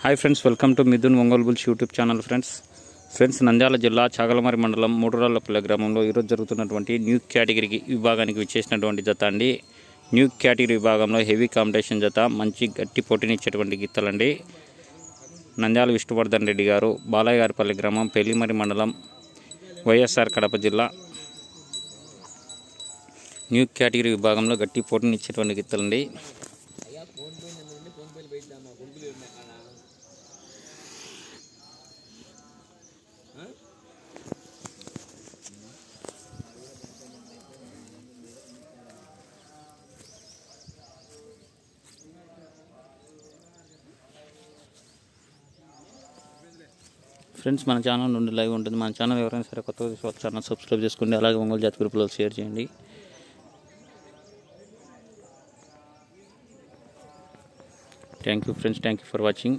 Hi friends, welcome to Mithun Ongole bulls YouTube channel. Friends Nandyal జిల్లా చాగలమరి మండలం మూడురాళ్లపల్లె గ్రామంలో ఈరోజు జరుగుతున్నటువంటి న్యూ కేటగిరీ విభాగానికి విచ్చేసినటువంటి జత అండి. న్యూ కేటగిరీ విభాగంలో హెవీ కాంపిటీషన్ జత, మంచి గట్టి పోటీనిచ్చేటువంటి గిత్తలండి. నంద్యాల విష్ణువర్ధన్ రెడ్డి గారు, బాలయ్యగారిపల్లి గ్రామం, పెళ్లిమరి మండలం, వైఎస్ఆర్ కడప జిల్లా. న్యూ కేటగిరీ విభాగంలో గట్టి పోటీనిచ్చేటువంటి గిత్తలండి. ఫ్రెండ్స్, మన ఛానల్ నుండి లైవ్ ఉంటుంది. మన ఛానల్ ఎవరైనా సరే కొత్తగా చూసి ఛానల్ సబ్స్క్రైబ్ చేసుకోండి. అలాగే ఒంగోలు జాతి గ్రూపులో షేర్ చేయండి. Thank you friends, thank you for watching.